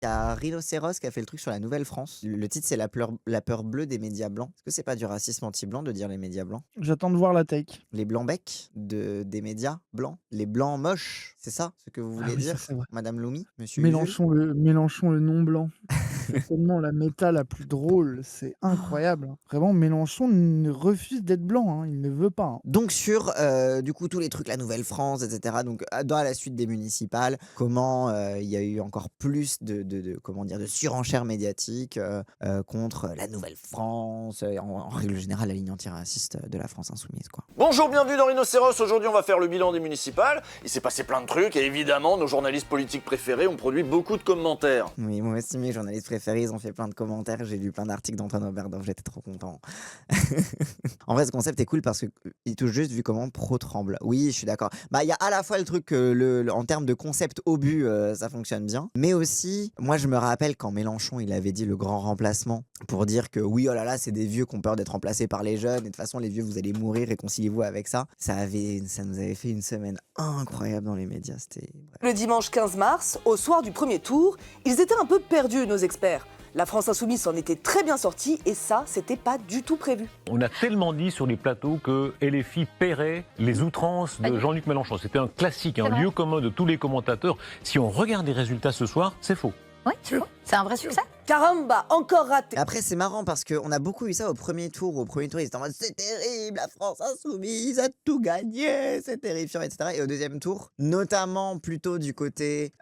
Il y a Rhinocéros qui a fait le truc sur la Nouvelle-France. Le titre, c'est la peur bleue des médias blancs. Est-ce que c'est pas du racisme anti-blanc de dire les médias blancs? J'attends de voir la take. Les blancs-becs des médias blancs? Les blancs moches? C'est ça ce que vous Ah voulez oui, ça dire, c'est vrai. madame Loumi? Monsieur Usul? Mélenchon le non blanc. C'est tellement la méta la plus drôle, c'est incroyable, hein. Vraiment, Mélenchon ne refuse d'être blanc, hein, il ne veut pas, hein. Donc sur, du coup, tous les trucs, la Nouvelle-France et cetera, donc dans la suite des municipales, comment, il y a eu encore plus de comment dire? De surenchère médiatique, contre la Nouvelle-France, en règle générale, la ligne antiraciste de la France insoumise, quoi. Bonjour, bienvenue dans Rhinocéros. Aujourd'hui, on va faire le bilan des municipales. Il s'est passé plein de trucs et évidemment, nos journalistes politiques préférés ont produit beaucoup de commentaires. Oui, moi aussi, mes journalistes préférés, ils ont fait plein de commentaires, j'ai lu plein d'articles d'Antoine Oberdorf, j'étais trop content. En vrai, ce concept est cool parce qu'il touche juste vu comment Pro tremble. Oui, je suis d'accord. Bah, il y a à la fois le truc que en termes de concept obus, ça fonctionne bien, mais aussi, moi, je me rappelle quand Mélenchon, il avait dit le grand remplacement pour dire que oui, oh là là, c'est des vieux qui ont peur d'être remplacés par les jeunes, et de toute façon, les vieux, vous allez mourir, réconciliez-vous avec ça. Ça nous avait fait une semaine incroyable dans les médias. Le dimanche 15 mars, au soir du premier tour, ils étaient un peu perdus, nos experts. La France Insoumise s'en était très bien sortie et ça, c'était pas du tout prévu. On a tellement dit sur les plateaux que LFI paierait les outrances de Jean-Luc Mélenchon. C'était un classique, un lieu commun de tous les commentateurs. Si on regarde les résultats ce soir, c'est faux. Oui, c'est faux. C'est un vrai succès. Caramba, encore raté. Après, c'est marrant parce qu'on a beaucoup eu ça au premier tour. Au premier tour, ils étaient en mode c'est terrible, la France insoumise a tout gagné, c'est terrifiant, etc. Et au deuxième tour, notamment plutôt du côté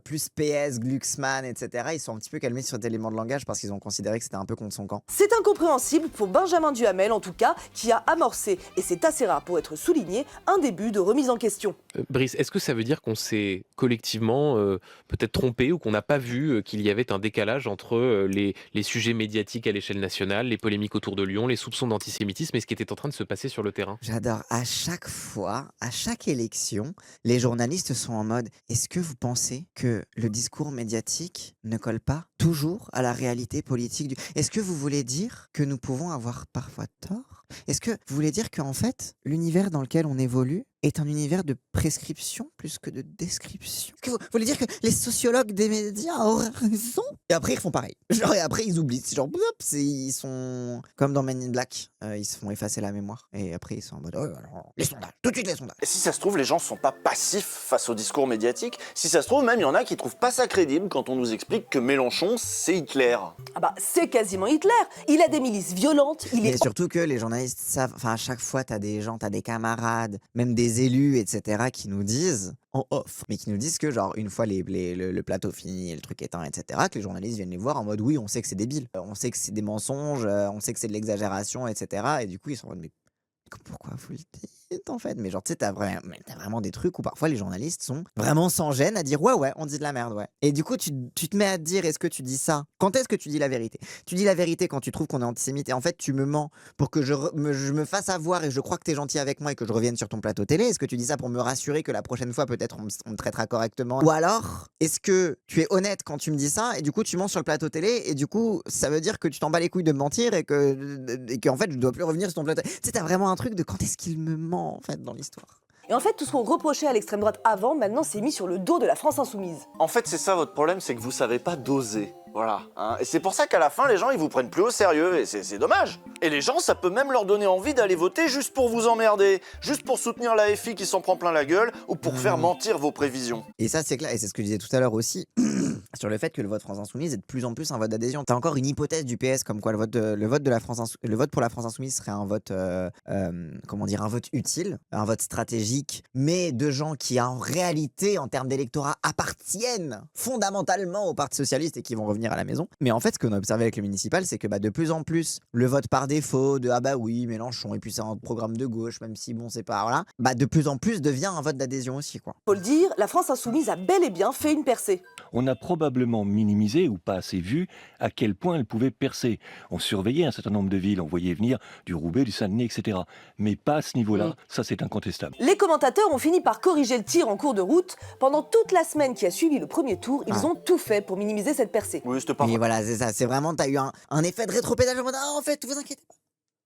plus PS, Glucksmann, etc., ils sont un petit peu calmés sur cet élément de langage parce qu'ils ont considéré que c'était un peu contre son camp. C'est incompréhensible pour Benjamin Duhamel, en tout cas, qui a amorcé, et c'est assez rare pour être souligné, un début de remise en question. Brice, est-ce que ça veut dire qu'on s'est collectivement peut-être trompé ou qu'on n'a pas vu qu'il y avait un décalage entre les sujets médiatiques à l'échelle nationale, les polémiques autour de Lyon, les soupçons d'antisémitisme et ce qui était en train de se passer sur le terrain? J'adore. À chaque fois, à chaque élection, les journalistes sont en mode est-ce que vous pensez que le discours médiatique ne colle pas toujours à la réalité politique Est-ce que vous voulez dire que nous pouvons avoir parfois tort? Est-ce que vous voulez dire qu'en fait, l'univers dans lequel on évolue est un univers de prescription plus que de description? Est-ce que vous voulez dire que les sociologues des médias auraient raison? Et après, ils font pareil. Genre, et après, ils oublient. C'est genre, ils sont comme dans Men in Black. Ils se font effacer la mémoire. Et après, ils sont en mode, oh, alors, les sondages, tout de suite les sondages. Et si ça se trouve, les gens sont pas passifs face au discours médiatique. Si ça se trouve, même il y en a qui trouvent pas ça crédible quand on nous explique que Mélenchon, c'est Hitler. Ah bah, c'est quasiment Hitler. Il a des milices violentes, il Et est... surtout que les journalistes savent, enfin, à chaque fois, t'as des gens, t'as des camarades, même des élus, etc., qui nous disent, en off, mais qui nous disent que, genre, une fois le plateau fini et le truc éteint, etc., que les journalistes viennent les voir en mode, oui, on sait que c'est débile, on sait que c'est des mensonges, on sait que c'est de l'exagération, etc., et du coup, ils sont en mode, mais pourquoi vous le dites, en fait? Mais genre, tu sais, t'as vraiment des trucs où parfois les journalistes sont vraiment sans gêne à dire ouais, on dit de la merde, ouais. Et du coup, tu te mets à te dire, est-ce que tu dis ça? Quand est-ce que tu dis la vérité? Tu dis la vérité quand tu trouves qu'on est antisémite et en fait, tu me mens pour que je me fasse avoir et je crois que t'es gentil avec moi et que je revienne sur ton plateau télé. Est-ce que tu dis ça pour me rassurer que la prochaine fois, peut-être, on me traitera correctement? Ou alors, est-ce que tu es honnête quand tu me dis ça et du coup, tu mens sur le plateau télé et du coup, ça veut dire que tu t'en bats les couilles de me mentir et qu'en fait, je dois plus revenir sur ton plateau. Tu sais, t'as vraiment un truc de quand est-ce qu'il me ment, en fait, dans l'histoire. Et en fait, tout ce qu'on reprochait à l'extrême droite avant, maintenant, c'est mis sur le dos de la France Insoumise. En fait, c'est ça votre problème, c'est que vous savez pas doser. Voilà. Hein. Et c'est pour ça qu'à la fin, les gens, ils vous prennent plus au sérieux, et c'est dommage. Et les gens, ça peut même leur donner envie d'aller voter juste pour vous emmerder, juste pour soutenir la FI qui s'en prend plein la gueule, ou pour faire mentir vos prévisions. Et ça, c'est clair, et c'est ce que je disais tout à l'heure aussi, sur le fait que le vote France Insoumise est de plus en plus un vote d'adhésion. T'as encore une hypothèse du PS comme quoi le vote pour la France Insoumise serait un vote, comment dire, un vote utile, un vote stratégique, mais de gens qui en réalité, en termes d'électorat, appartiennent fondamentalement au Parti Socialiste et qui vont revenir à la maison. Mais en fait, ce qu'on a observé avec le municipal, c'est que de plus en plus, le vote par défaut, de ah bah oui, Mélenchon, et puis c'est un programme de gauche, même si bon, c'est pas, voilà, de plus en plus devient un vote d'adhésion aussi, quoi. Faut le dire, la France Insoumise a bel et bien fait une percée. On a probablement minimisé ou pas assez vu à quel point elle pouvait percer. On surveillait un certain nombre de villes, on voyait venir du Roubaix, du Saguenay, etc. Mais pas à ce niveau-là, ça c'est incontestable. Les commentateurs ont fini par corriger le tir en cours de route. Pendant toute la semaine qui a suivi le premier tour, ils ont tout fait pour minimiser cette percée. Oui, c'était pas Et vrai. voilà, c'est ça, c'est vraiment, t'as eu un effet de rétropédalage en mode ah, en fait, vous inquiétez pas.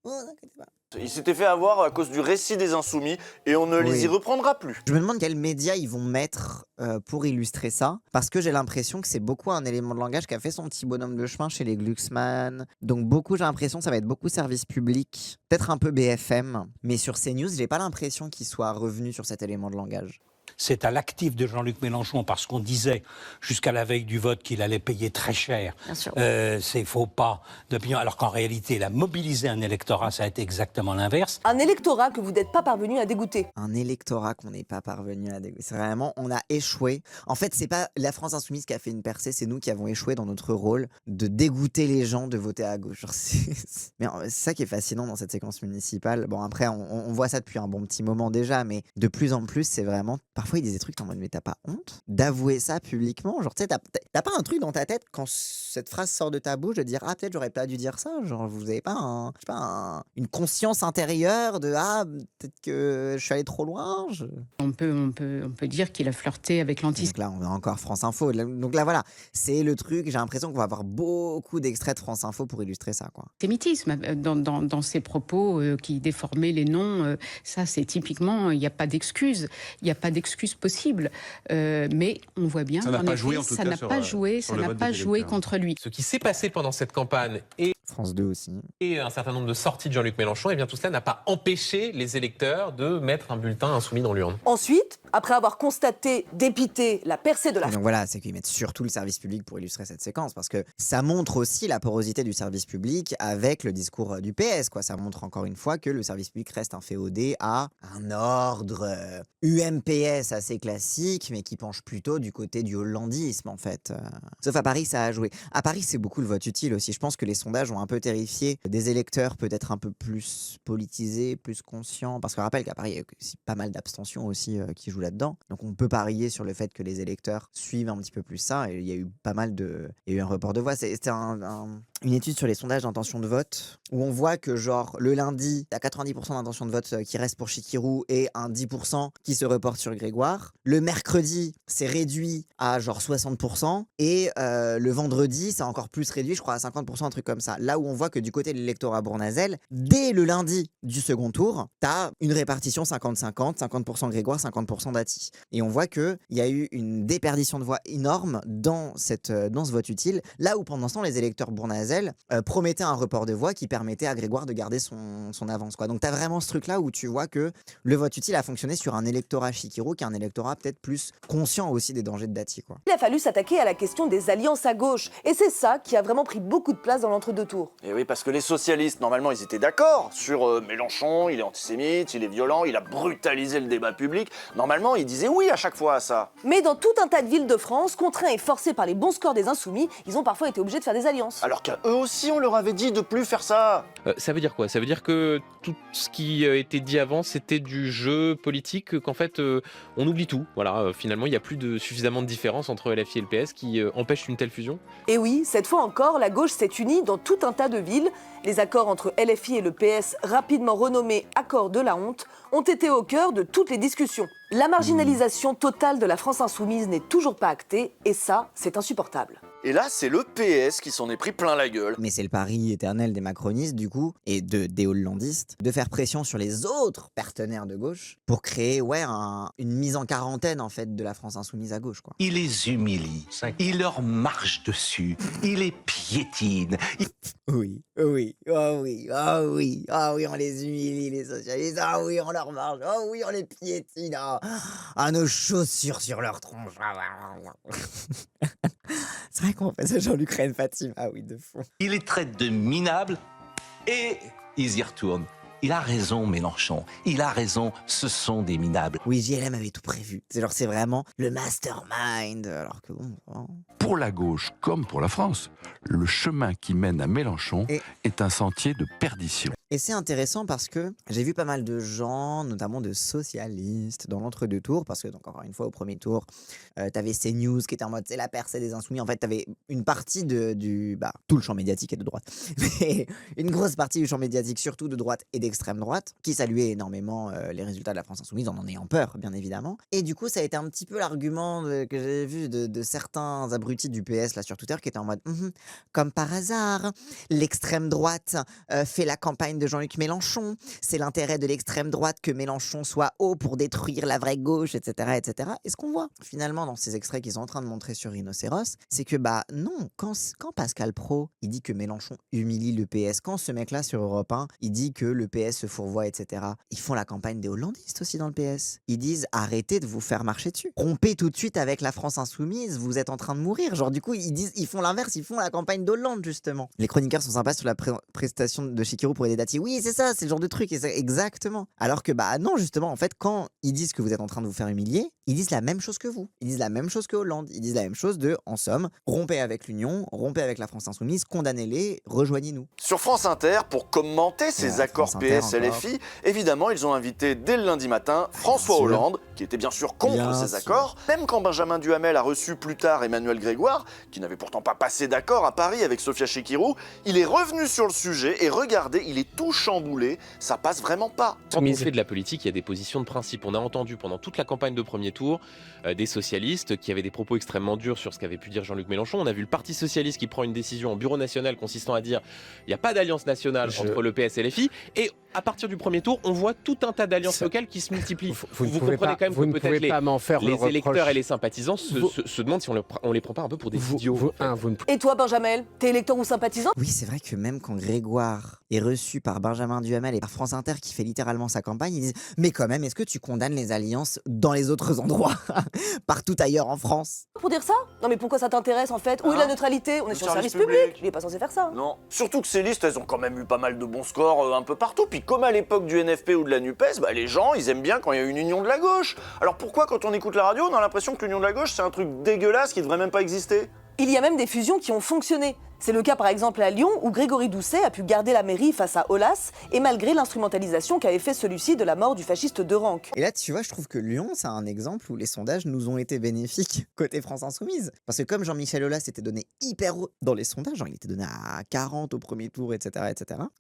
Oh, n'inquiétez pas. Ils s'étaient fait avoir à cause du récit des Insoumis et on ne les y Oui. reprendra plus. Je me demande quels médias ils vont mettre pour illustrer ça, parce que j'ai l'impression que c'est beaucoup un élément de langage qui a fait son petit bonhomme de chemin chez les Glucksmann. Donc beaucoup, j'ai l'impression que ça va être beaucoup service public, peut-être un peu BFM, mais sur CNews, j'ai pas l'impression qu'ils soient revenus sur cet élément de langage. C'est à l'actif de Jean-Luc Mélenchon, parce qu'on disait jusqu'à la veille du vote qu'il allait payer très cher Bien sûr. ces faux pas d'opinion, alors qu'en réalité, il a mobilisé un électorat, ça a été exactement l'inverse. Un électorat que vous n'êtes pas parvenu à dégoûter. Un électorat qu'on n'est pas parvenu à dégoûter. C'est vraiment, on a échoué. En fait, c'est pas la France Insoumise qui a fait une percée, c'est nous qui avons échoué dans notre rôle de dégoûter les gens de voter à gauche. Genre, mais c'est ça qui est fascinant dans cette séquence municipale. Bon, après, on voit ça depuis un bon petit moment déjà, mais de plus en plus, c'est vraiment. Parfois, il disait des trucs, t'es en mode, mais t'as pas honte d'avouer ça publiquement? Genre, tu sais, t'as pas un truc dans ta tête quand cette phrase sort de ta bouche de dire, ah, peut-être j'aurais pas dû dire ça. Genre, vous avez pas, je sais pas, une conscience intérieure de, ah, peut-être que je suis allé trop loin. On peut dire qu'il a flirté avec l'antisémitisme. Donc là, on a encore France Info. Donc là, voilà, c'est le truc. J'ai l'impression qu'on va avoir beaucoup d'extraits de France Info pour illustrer ça, quoi. Dans ses propos qui déformaient les noms, ça c'est typiquement, il n'y a pas d'excuse, il n'y a pas d'excuse possible, mais on voit bien Ça n'a qu'en pas effet, joué, en tout ça cas, n'a sur, pas sur joué, le ça n'a vote pas des joué électeurs. contre lui. Ce qui s'est passé pendant cette campagne France 2 aussi. et un certain nombre de sorties de Jean-Luc Mélenchon, et bien tout cela n'a pas empêché les électeurs de mettre un bulletin insoumis dans l'urne. Ensuite, après avoir constaté, dépité la percée de la Et donc voilà, c'est qu'ils mettent surtout le service public pour illustrer cette séquence, parce que ça montre aussi la porosité du service public avec le discours du PS, quoi. Ça montre encore une fois que le service public reste inféodé à un ordre UMPS assez classique, mais qui penche plutôt du côté du hollandisme, en fait. Sauf à Paris, ça a joué. À Paris, c'est beaucoup le vote utile aussi. Je pense que les sondages ont un peu terrifié des électeurs peut-être un peu plus politisés, plus conscients, parce que je rappelle qu'à Paris, il y a aussi pas mal d'abstention aussi qui jouent là-dedans. Donc on peut parier sur le fait que les électeurs suivent un petit peu plus ça, et il y a eu pas mal de... Il y a eu un report de voix. C'était une étude sur les sondages d'intention de vote, où on voit que genre le lundi, t'as 90% d'intention de vote qui reste pour Chikirou et un 10% qui se reporte sur Grégoire. Le mercredi, c'est réduit à genre 60%, et le vendredi, c'est encore plus réduit, je crois à 50%, un truc comme ça. Là où on voit que du côté de l'électorat bournazel, dès le lundi du second tour, t'as une répartition 50-50, 50% Grégoire, 50% Dati. Et on voit qu'il y a eu une déperdition de voix énorme dans ce vote utile, là où pendant ce temps, les électeurs bournazel promettaient un report de voix qui permettait à Grégoire de garder son avance, quoi. Donc t'as vraiment ce truc-là où tu vois que le vote utile a fonctionné sur un électorat Chikirou, qui est un électorat peut-être plus conscient aussi des dangers de Dati, quoi. Il a fallu s'attaquer à la question des alliances à gauche. Et c'est ça qui a vraiment pris beaucoup de place dans l'entre-deux tours. Et oui, parce que les socialistes, normalement, ils étaient d'accord sur Mélenchon, il est antisémite, il est violent, il a brutalisé le débat public. Normalement, ils disaient oui à chaque fois à ça. Mais dans tout un tas de villes de France, contraints et forcés par les bons scores des Insoumis, ils ont parfois été obligés de faire des alliances. Alors qu'à eux aussi, on leur avait dit de plus faire ça. Ça veut dire quoi? Ça veut dire que tout ce qui était dit avant, c'était du jeu politique, qu'en fait, on oublie tout. Voilà, finalement, il n'y a plus suffisamment de différence entre LFI et le PS qui empêche une telle fusion. Et oui, cette fois encore, la gauche s'est unie dans tout un tas de villes. Les accords entre LFI et le PS, rapidement renommés accords de la honte, ont été au cœur de toutes les discussions. La marginalisation totale de la France insoumise n'est toujours pas actée, et ça, c'est insupportable. Et là, c'est le PS qui s'en est pris plein la gueule. Mais c'est le pari éternel des macronistes, du coup, et des hollandistes, de faire pression sur les autres partenaires de gauche pour créer, une mise en quarantaine, en fait, de la France insoumise à gauche, quoi. Il les humilie, il leur marche dessus, il les piétine. Oui, on les humilie, les socialistes, ah oui, on leur marche, ah oui, on les piétine, ah, nos chaussures sur leur tronche. C'est vrai qu'on fait ça, Jean-Luc Fatim, ah oui, de fond. Il les traite de minables et ils y retournent. Il a raison, Mélenchon. Il a raison, ce sont des minables. Oui, JLM avait tout prévu. C'est vraiment le mastermind, alors que bon... Pour la gauche comme pour la France, le chemin qui mène à Mélenchon est un sentier de perdition. Et c'est intéressant parce que j'ai vu pas mal de gens, notamment de socialistes, dans l'entre-deux tours, parce que, donc, encore une fois, au premier tour, t'avais CNews qui était en mode c'est la percée des insoumis. En fait, t'avais une partie tout le champ médiatique est de droite, mais une grosse partie du champ médiatique, surtout de droite et d'extrême droite, qui saluait énormément les résultats de la France insoumise, en ayant peur, bien évidemment. Et du coup, ça a été un petit peu l'argument que j'avais vu de certains abrutis du PS là sur Twitter qui étaient en mode comme par hasard, l'extrême droite fait la campagne de de Jean-Luc Mélenchon, c'est l'intérêt de l'extrême droite que Mélenchon soit haut pour détruire la vraie gauche, etc. etc. Et ce qu'on voit finalement dans ces extraits qu'ils sont en train de montrer sur Rhinocéros, c'est que non, quand Pascal Praud, il dit que Mélenchon humilie le PS, quand ce mec-là sur Europe 1, il dit que le PS se fourvoie, etc., ils font la campagne des hollandistes aussi dans le PS. Ils disent arrêtez de vous faire marcher dessus. Rompez tout de suite avec la France insoumise, vous êtes en train de mourir. Genre du coup, ils font l'inverse, ils font la campagne d'Hollande justement. Les chroniqueurs sont sympas sur la prestation de Chikirou pour aider Dati. Oui, c'est ça, c'est le genre de truc, exactement. Alors que non, justement, en fait, quand ils disent que vous êtes en train de vous faire humilier, ils disent la même chose que vous. Ils disent la même chose que Hollande. Ils disent la même chose en somme, rompez avec l'Union, rompez avec la France insoumise, condamnez-les, rejoignez-nous. Sur France Inter, pour commenter ces accords PS-LFI, évidemment, ils ont invité dès le lundi matin François Hollande, qui était bien sûr contre ces accords. Même quand Benjamin Duhamel a reçu plus tard Emmanuel Grégoire, qui n'avait pourtant pas passé d'accord à Paris avec Sophia Chikirou, il est revenu sur le sujet et regardez, il est tout chamboulé, ça passe vraiment pas. Quand on fait de la politique, il y a des positions de principe. On a entendu pendant toute la campagne de premier tour des socialistes qui avaient des propos extrêmement durs sur ce qu'avait pu dire Jean-Luc Mélenchon. On a vu le Parti socialiste qui prend une décision en bureau national consistant à dire il n'y a pas d'alliance nationale entre le PS et LFI. Et à partir du premier tour, on voit tout un tas d'alliances locales qui se multiplient. Vous comprenez quand même que peut-être les électeurs et les sympathisants se demandent si on les prend pas un peu pour des idiots. Et toi, Benjamin, t'es électeur ou sympathisant? Oui, c'est vrai que même quand Grégoire est reçu par Benjamin Duhamel et par France Inter qui fait littéralement sa campagne, ils disent mais quand même, est-ce que tu condamnes les alliances dans les autres endroits, partout ailleurs en France? Pour dire ça? Non mais pourquoi ça t'intéresse en fait? Où est la neutralité? On est sur le service public, il est pas censé faire ça. Non, surtout que ces listes, elles ont quand même eu pas mal de bons scores un peu partout. Puis comme à l'époque du NFP ou de la NUPES, les gens, ils aiment bien quand il y a une union de la gauche. Alors pourquoi quand on écoute la radio, on a l'impression que l'union de la gauche, c'est un truc dégueulasse qui devrait même pas exister? Il y a même des fusions qui ont fonctionné. C'est le cas par exemple à Lyon où Grégory Doucet a pu garder la mairie face à Aulas et malgré l'instrumentalisation qu'avait fait celui-ci de la mort du fasciste de Ranque. Et là tu vois, je trouve que Lyon c'est un exemple où les sondages nous ont été bénéfiques côté France Insoumise. Parce que comme Jean-Michel Aulas était donné hyper haut dans les sondages, genre il était donné à 40 au premier tour, etc.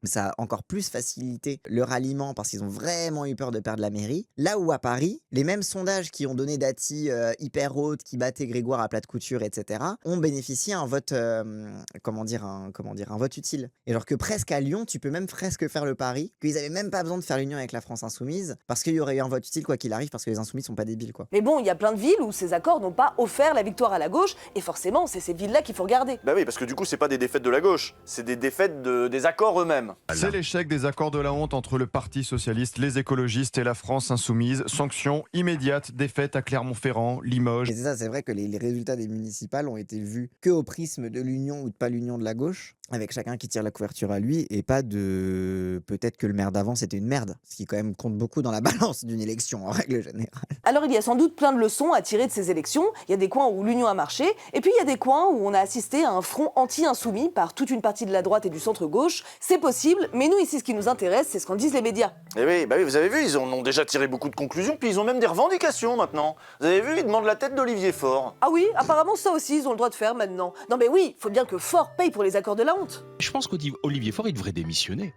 Mais ça a encore plus facilité le ralliement parce qu'ils ont vraiment eu peur de perdre la mairie. Là où à Paris, les mêmes sondages qui ont donné Dati hyper haute, qui battaient Grégoire à plat de couture, etc. ont bénéficié un vote... un vote utile. Et alors que presque à Lyon, tu peux même presque faire le pari qu'ils avaient même pas besoin de faire l'union avec la France Insoumise parce qu'il y aurait eu un vote utile quoi qu'il arrive parce que les Insoumis sont pas débiles quoi. Mais bon, il y a plein de villes où ces accords n'ont pas offert la victoire à la gauche et forcément, c'est ces villes-là qu'il faut regarder. Bah oui, parce que du coup, c'est pas des défaites de la gauche, c'est des défaites des accords eux-mêmes. C'est l'échec des accords de la honte entre le Parti socialiste, les écologistes et la France insoumise. Sanction immédiate, défaite à Clermont-Ferrand, Limoges. Et c'est ça, c'est vrai que les résultats des municipales ont été vus que au prisme de l'union ou de pas l'union de la gauche, avec chacun qui tire la couverture à lui et pas de peut-être que le maire d'avant c'était une merde, ce qui quand même compte beaucoup dans la balance d'une élection en règle générale. Alors il y a sans doute plein de leçons à tirer de ces élections. Il y a des coins où l'union a marché et puis il y a des coins où on a assisté à un front anti-insoumis par toute une partie de la droite et du centre-gauche. C'est possible, mais nous ici ce qui nous intéresse c'est ce qu'en disent les médias. Et oui, vous avez vu, ils en ont déjà tiré beaucoup de conclusions puis ils ont même des revendications maintenant. Vous avez vu, ils demandent la tête d'Olivier Faure. Ah oui, apparemment ça aussi ils ont le droit de faire maintenant. Non mais oui, faut bien que Faure paye pour les accords de la honte. Je pense qu'Olivier Faure, il devrait démissionner.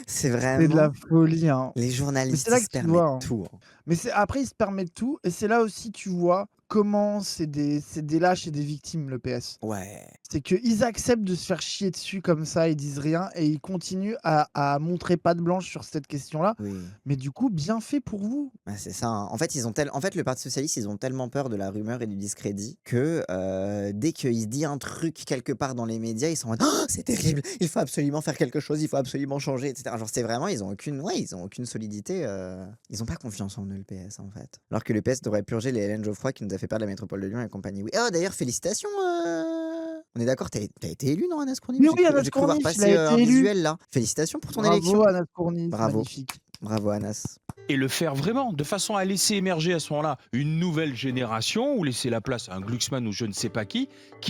C'est vraiment... C'est de la folie. Hein. Les journalistes ils se permettent tout. Hein. Mais après, ils se permettent tout. Et c'est là aussi, tu vois, comment c'est des lâches et des victimes, le PS. Ouais. C'est qu'ils acceptent de se faire chier dessus comme ça, ils disent rien, et ils continuent à montrer patte blanche sur cette question-là. Oui. Mais du coup, bien fait pour vous. Bah, c'est ça. Hein. En fait, le Parti Socialiste, ils ont tellement peur de la rumeur et du discrédit que dès qu'il se dit un truc quelque part dans les médias, ils sont en mode oh, c'est terrible, il faut absolument faire quelque chose, il faut absolument changer, etc. Genre, c'est vraiment, ils ont aucune solidité. Ils ont pas confiance en eux, le PS, en fait. Alors que le PS devrait purger les Hélène Geoffroy qui nous a fait perdre la métropole de Lyon et compagnie. Oui. Oh, d'ailleurs, félicitations. On est d'accord, t'as été élu, non, Anas Kourniff? Oui, Anas J'ai cru voir Kourniff, passer un visuel, là. Félicitations pour ton élection. Bravo, Anas Kourniff, bravo. Magnifique. Bravo, Anas. Et le faire vraiment, de façon à laisser émerger à ce moment-là une nouvelle génération, ou laisser la place à un Glucksmann ou je ne sais pas qui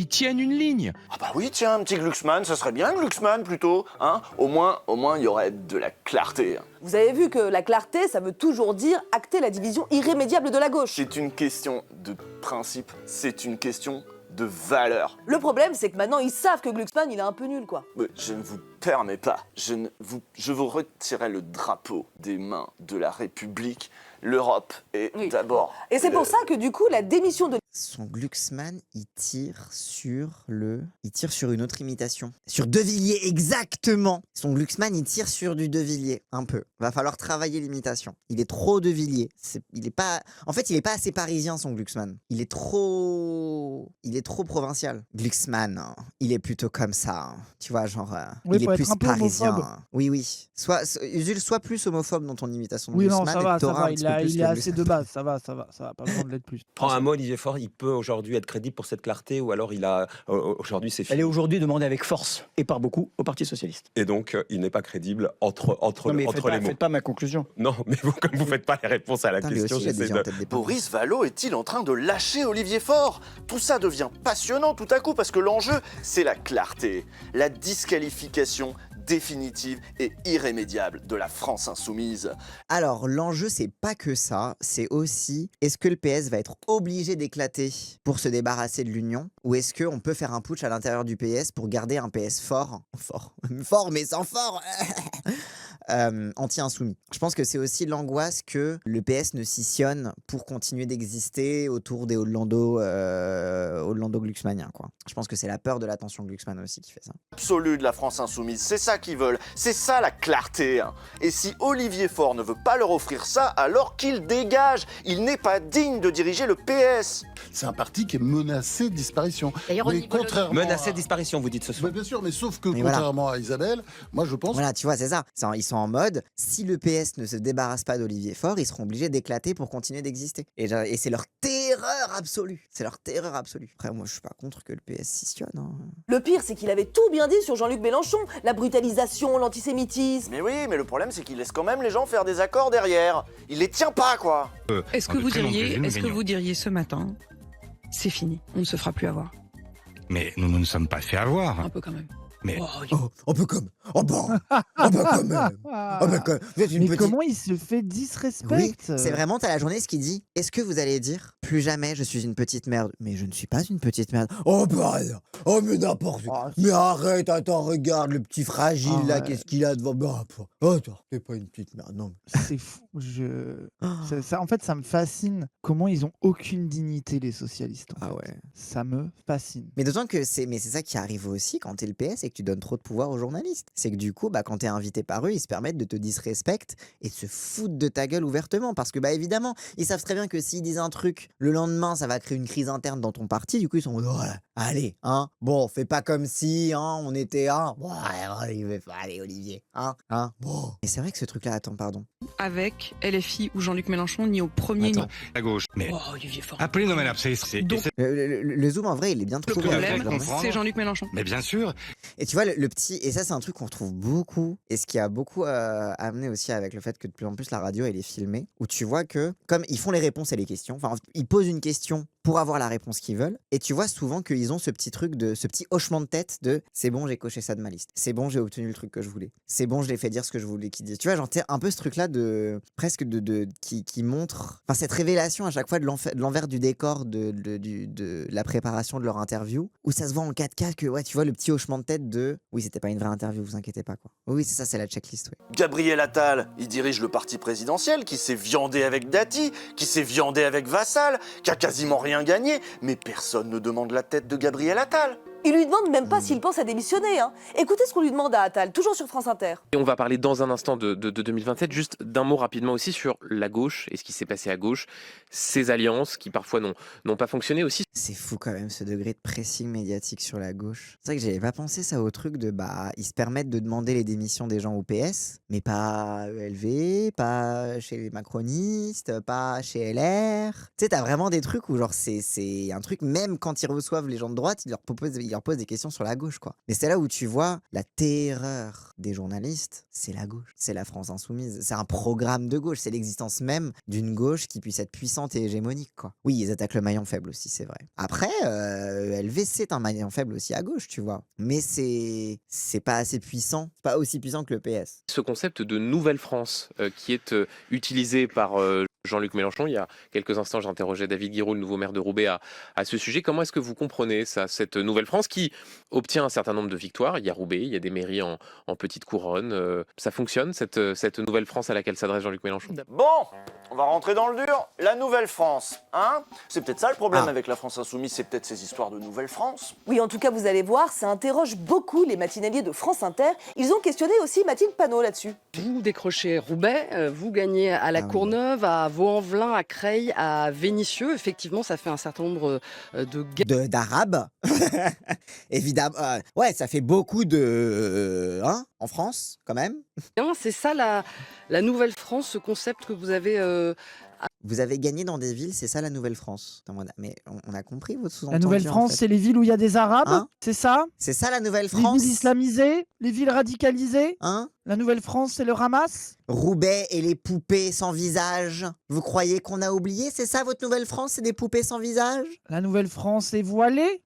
tienne une ligne. Ah bah oui, tiens, un petit Glucksmann, ça serait bien Glucksmann plutôt, hein. Au moins, il y aurait de la clarté. Vous avez vu que la clarté, ça veut toujours dire acter la division irrémédiable de la gauche. C'est une question de principe, c'est une question de valeur. Le problème, c'est que maintenant, ils savent que Glucksmann, il est un peu nul, quoi. Mais je ne vous permets pas. Je vous retirerai le drapeau des mains de la République. l'Europe est d'abord... Et c'est pour ça que du coup, la démission de... Son Glucksmann, il tire sur une autre imitation. Sur De Villiers, exactement. Son Glucksmann, il tire sur du De Villiers, un peu. Va falloir travailler l'imitation. Il est trop De Villiers. En fait, il est pas assez parisien, son Glucksmann. Il est trop provincial. Glucksmann, hein, il est plutôt comme ça. Hein. Tu vois, genre, Oui, il faut est être plus un peu parisien. homophobe. Oui. Usul, sois plus homophobe dans ton imitation de Oui, non, Glucksmann. ça et va, t'auras un petit peu plus il le est assez Glucksmann. de base, ça va, pas besoin de l'être plus. Prends un mot, Olivier Faure, il peut aujourd'hui être crédible pour cette clarté ou alors aujourd'hui c'est fini. Elle est aujourd'hui demandée avec force, et par beaucoup, au Parti Socialiste. Et donc, il n'est pas crédible entre les mots. Faites pas ma conclusion. Non, mais vous, comme vous ne faites pas les réponses à la question, j'essaie de... Boris Vallaud est-il en train de lâcher Olivier Faure? Tout ça devient passionnant tout à coup parce que l'enjeu, c'est la clarté, la disqualification définitive et irrémédiable de la France insoumise. Alors, l'enjeu, c'est pas que ça, c'est aussi, est-ce que le PS va être obligé d'éclater pour se débarrasser de l'Union, ou est-ce qu'on peut faire un putsch à l'intérieur du PS pour garder un PS fort mais sans fort anti-insoumis. Je pense que c'est aussi l'angoisse que le PS ne scissionne pour continuer d'exister autour des Hollando-Glucksmanniens, quoi. Je pense que c'est la peur de l'attention Glucksmann aussi qui fait ça. Absolue de la France insoumise, c'est ça qu'ils veulent, c'est ça la clarté. Hein. Et si Olivier Faure ne veut pas leur offrir ça, alors qu'il dégage. Il n'est pas digne de diriger le PS. C'est un parti qui est menacé de disparition. Mais contrairement menacé de disparition, vous dites ce soir. Bien sûr, mais sauf que Mais contrairement à Isabelle, moi je pense... Voilà, tu vois, c'est ça. Ils sont en mode, si le PS ne se débarrasse pas d'Olivier Faure, ils seront obligés d'éclater pour continuer d'exister. Et c'est leur terreur absolue. C'est leur terreur absolue. Après, moi, je suis pas contre que le PS scissionne. Hein. Le pire, c'est qu'il avait tout bien dit sur Jean-Luc Mélenchon. La brutalisation, l'antisémitisme. Mais oui, mais le problème, c'est qu'il laisse quand même les gens faire des accords derrière. Il les tient pas, quoi. Est-ce que vous diriez ce matin, c'est fini, on ne se fera plus avoir? Mais nous ne nous sommes pas fait avoir. Un peu quand même. Mais un peu comme. Oh bon. Oh bah quand même. Oh bah quand même. Vous êtes une Mais petite... comment il se fait disrespect? Oui, c'est vraiment, t'as la journaliste qui dit, est-ce que vous allez dire, plus jamais je suis une petite merde? Mais je ne suis pas une petite merde. Oh bah non. Oh mais n'importe quoi. Mais arrête, attends, regarde le petit fragile là, qu'est-ce qu'il a devant. Oh attends, t'es pas une petite merde, non. C'est fou. Ça, en fait, ça me fascine comment ils ont aucune dignité, les socialistes. En fait. Ouais. Ça me fascine. Mais d'autant que c'est ça qui arrive aussi quand t'es le PS et que tu donnes trop de pouvoir aux journalistes. C'est que du coup, quand t'es invité par eux, ils se permettent de te disrespecter et de se foutre de ta gueule ouvertement. Parce que évidemment, ils savent très bien que s'ils disent un truc, le lendemain, ça va créer une crise interne dans ton parti. Du coup, ils sont en mode, allez, hein, bon, fais pas comme si, hein, on était un. Bon, allez, Olivier, hein, bon. Et c'est vrai que ce truc-là, attends, pardon. Avec LFI ou Jean-Luc Mélenchon, ni au premier ni... à gauche. Mais Olivier Faure. appelez nos malades, Le zoom, en vrai, il est bien Le trouvé. problème, c'est Jean-Luc Mélenchon. Mais bien sûr. Et tu vois, le petit... Et ça, c'est un truc qu'on retrouve beaucoup. Et ce qui a beaucoup amené aussi avec le fait que de plus en plus, la radio, elle est filmée. Où tu vois que, comme ils font les réponses et les questions, enfin, ils posent une question pour avoir la réponse qu'ils veulent. Et tu vois souvent qu'ils ont ce petit truc ce petit hochement de tête de c'est bon, j'ai coché ça de ma liste. C'est bon, j'ai obtenu le truc que je voulais. C'est bon, je l'ai fait dire ce que je voulais qu'ils disent. Tu vois, genre, t'es un peu ce truc-là qui montre, enfin, cette révélation à chaque fois de l'envers du décor de la préparation de leur interview, où ça se voit en 4K que, ouais, tu vois le petit hochement de tête de oui, c'était pas une vraie interview, vous inquiétez pas, quoi. Oui, c'est ça, c'est la checklist, ouais. Gabriel Attal, il dirige le parti présidentiel qui s'est viandé avec Dati, qui s'est viandé avec Vassal, qui a quasiment rien gagné, mais personne ne demande la tête de Gabriel Attal. Il lui demande même pas s'il pense à démissionner. Hein. Écoutez ce qu'on lui demande à Attal, toujours sur France Inter. Et on va parler dans un instant de 2027, juste d'un mot rapidement aussi sur la gauche et ce qui s'est passé à gauche, ces alliances qui parfois n'ont pas fonctionné aussi. C'est fou quand même ce degré de pressing médiatique sur la gauche. C'est vrai que j'avais pas pensé ça au truc de ils se permettent de demander les démissions des gens au PS, mais pas ELV, pas chez les macronistes, pas chez LR. Tu sais, t'as vraiment des trucs où genre c'est un truc, même quand ils reçoivent les gens de droite, ils leur posent des questions sur la gauche, quoi. Mais c'est là où tu vois la terreur des journalistes, c'est la gauche, c'est la France insoumise, c'est un programme de gauche, c'est l'existence même d'une gauche qui puisse être puissante et hégémonique, quoi. Oui, ils attaquent le maillon faible aussi, c'est vrai. Après, LV, c'est un maillon faible aussi à gauche, tu vois. Mais c'est pas assez puissant, pas aussi puissant que le PS. Ce concept de Nouvelle France qui est utilisé par Jean-Luc Mélenchon. Il y a quelques instants, j'interrogeais David Guiraud, le nouveau maire de Roubaix, à ce sujet. Comment est-ce que vous comprenez ça, cette Nouvelle-France qui obtient un certain nombre de victoires? Il y a Roubaix, il y a des mairies en petite couronne. Ça fonctionne, cette Nouvelle-France à laquelle s'adresse Jean-Luc Mélenchon? Bon, on va rentrer dans le dur. La Nouvelle-France, hein? C'est peut-être ça le problème avec la France Insoumise, c'est peut-être ces histoires de Nouvelle-France. Oui, en tout cas, vous allez voir, ça interroge beaucoup les matinaliers de France Inter. Ils ont questionné aussi Mathilde Panot là-dessus. Vous décrochez Roubaix, vous gagnez à La Courneuve, à Vaux-en-Velin, à Creil, à Vénissieux. Effectivement, ça fait un certain nombre d'Arabes. Évidemment. Ouais, ça fait beaucoup de... en France, quand même. C'est ça la Nouvelle-France, ce concept que vous avez... Vous avez gagné dans des villes, c'est ça la Nouvelle-France. Mais on a compris votre sous-entendu. La Nouvelle-France, en fait. c'est les villes où il y a des Arabes, Hein? c'est ça? C'est ça la Nouvelle-France. Les villes islamisées, les villes radicalisées. Hein? La Nouvelle-France, c'est le Hamas. Roubaix et les poupées sans visage. Vous croyez qu'on a oublié? C'est ça votre Nouvelle-France, c'est des poupées sans visage? La Nouvelle-France est voilée.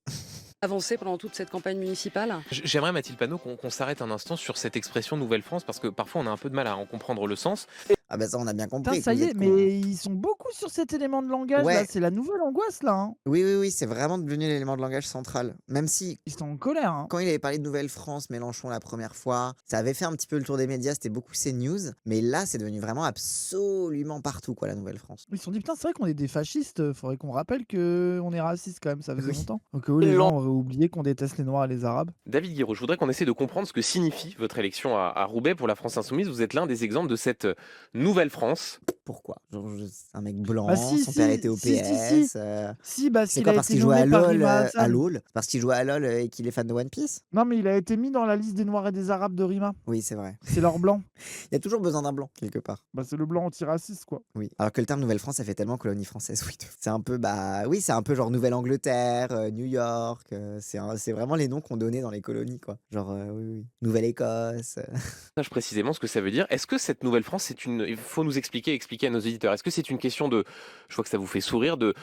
Avancé pendant toute cette campagne municipale. J'aimerais, Mathilde Panot, qu'on s'arrête un instant sur cette expression Nouvelle-France, parce que parfois on a un peu de mal à en comprendre le sens. Ah bah ça on a bien compris. Putain, ça y est, mais ils sont beaucoup sur cet élément de langage Ouais. là, c'est la nouvelle angoisse là. Hein. Oui, c'est vraiment devenu l'élément de langage central. Même si... Ils sont en colère. Hein. Quand il avait parlé de Nouvelle-France, Mélenchon la première fois, ça avait fait un petit peu le tour des médias, c'était beaucoup CNews. Mais là, c'est devenu vraiment absolument partout, quoi, la Nouvelle-France. Ils se sont dit, putain, c'est vrai qu'on est des fascistes, faudrait qu'on rappelle qu'on est racistes quand même, ça faisait longtemps. Au cas où les gens auraient oublié qu'on déteste les Noirs et les Arabes. David Guiraud, je voudrais qu'on essaie de comprendre ce que signifie votre élection à Roubaix pour la France Insoumise. Vous êtes l'un des exemples de cette Nouvelle-France. Pourquoi? Genre, un mec blanc, Bah si, son père si, était au si, PS. Si, parce c'est qu'il quoi, a parce été qu'il jouait à nommé par LOL, Rima à Hassan. LOL Parce qu'il jouait à LOL et qu'il est fan de One Piece? Non, mais il a été mis dans la liste des Noirs et des Arabes de Rima. Oui, c'est vrai. C'est leur blanc. Il y a toujours besoin d'un blanc, quelque part. Bah, c'est le blanc antiraciste, quoi. Oui. Alors que le terme Nouvelle-France, ça fait tellement colonie française, oui. C'est un peu, oui, c'est un peu genre Nouvelle-Angleterre, New York. C'est vraiment les noms qu'on donnait dans les colonies, quoi. Genre, oui. Nouvelle-Écosse. Sache précisément ce que ça veut dire. Est-ce que cette Nouvelle-France, il faut nous expliquer à nos éditeurs. Est-ce que c'est une question de, je vois que ça vous fait sourire, de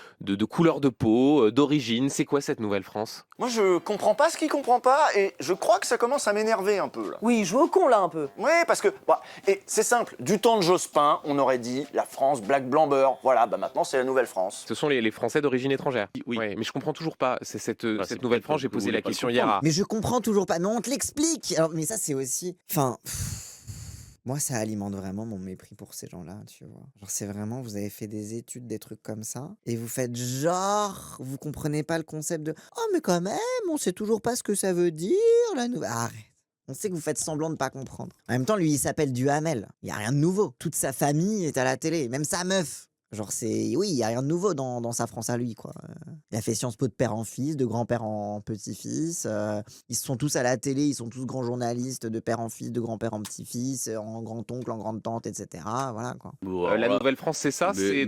couleur de peau, d'origine? C'est quoi cette Nouvelle-France? Moi, je comprends pas ce qu'il comprend pas et je crois que ça commence à m'énerver un peu, là. Oui, joue au con, là, un peu. Oui, parce que, et c'est simple, du temps de Jospin, on aurait dit la France black blanc beurre. Voilà, maintenant c'est la Nouvelle-France. Ce sont les Français d'origine étrangère. Oui. Ouais, mais je comprends toujours pas. C'est cette Nouvelle-France, j'ai posé la question hier. Mais je comprends toujours pas. Mais on te l'explique. Alors, mais ça, c'est aussi... Enfin... Moi, ça alimente vraiment mon mépris pour ces gens-là, tu vois. Genre, c'est vraiment, vous avez fait des études, des trucs comme ça, et vous faites genre, vous comprenez pas le concept de « Oh, mais quand même, on sait toujours pas ce que ça veut dire, la nouvelle... » Arrête. On sait que vous faites semblant de pas comprendre. En même temps, lui, il s'appelle Duhamel. Il y a rien de nouveau. Toute sa famille est à la télé, même sa meuf. Genre, oui, il y a rien de nouveau dans sa France à lui, quoi. Il a fait Sciences Po de père en fils, de grand-père en petit-fils. Ils sont tous à la télé, ils sont tous grands journalistes, de père en fils, de grand-père en petit-fils, en grand-oncle, en grande-tante, etc. Voilà, quoi. La Nouvelle-France, c'est ça? C'est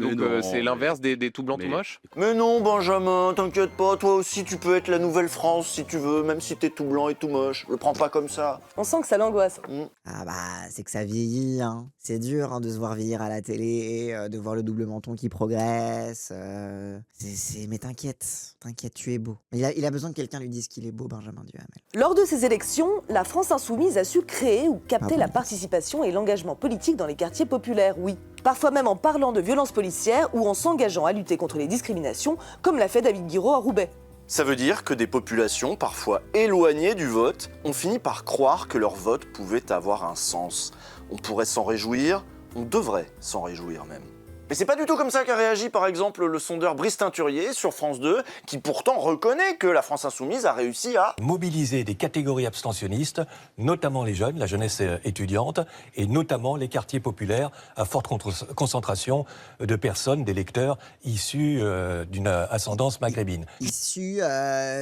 l'inverse des tout blancs, tout moches? Mais non, Benjamin, t'inquiète pas, toi aussi tu peux être la Nouvelle-France si tu veux, même si t'es tout blanc et tout moche. Le prends pas comme ça. On sent que ça l'angoisse. Ah bah, c'est que ça vieillit, hein. C'est dur, hein, de se voir vieillir à la télé, de voir le double menton qui progresse. Mais t'inquiète, tu es beau. Il a besoin que quelqu'un lui dise qu'il est beau, Benjamin Duhamel. Lors de ces élections, la France Insoumise a su créer ou capter la participation et l'engagement politique dans les quartiers populaires, oui. Parfois même en parlant de violences policières ou en s'engageant à lutter contre les discriminations, comme l'a fait David Guiraud à Roubaix. Ça veut dire que des populations, parfois éloignées du vote, ont fini par croire que leur vote pouvait avoir un sens. On pourrait s'en réjouir, on devrait s'en réjouir même. Mais c'est pas du tout comme ça qu'a réagi par exemple le sondeur Brice Teinturier sur France 2, qui pourtant reconnaît que la France Insoumise a réussi à mobiliser des catégories abstentionnistes, notamment les jeunes, la jeunesse étudiante, et notamment les quartiers populaires à forte concentration de personnes, d'électeurs issus d'une ascendance maghrébine. Issus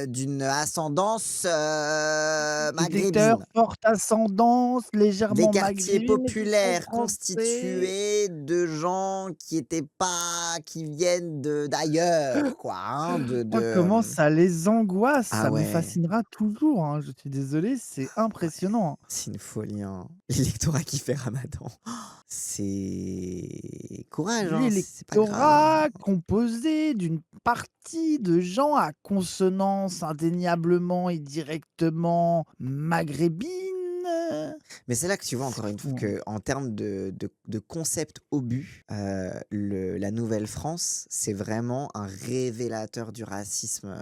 d'une ascendance maghrébine. Électeurs, forte ascendance, légèrement des quartiers maghrébine, populaires constitués de gens qui viennent d'ailleurs, quoi. Hein, Comment ça les angoisse, ça ouais. me fascinera toujours. Hein. Je suis désolé, c'est impressionnant. C'est une folie. Hein. L'électorat qui fait Ramadan, c'est courage. Hein. L'électorat composé d'une partie de gens à consonance indéniablement et directement maghrébine, Mais c'est là que tu vois encore une fois qu'en termes de concept obus, la Nouvelle-France, c'est vraiment un révélateur du racisme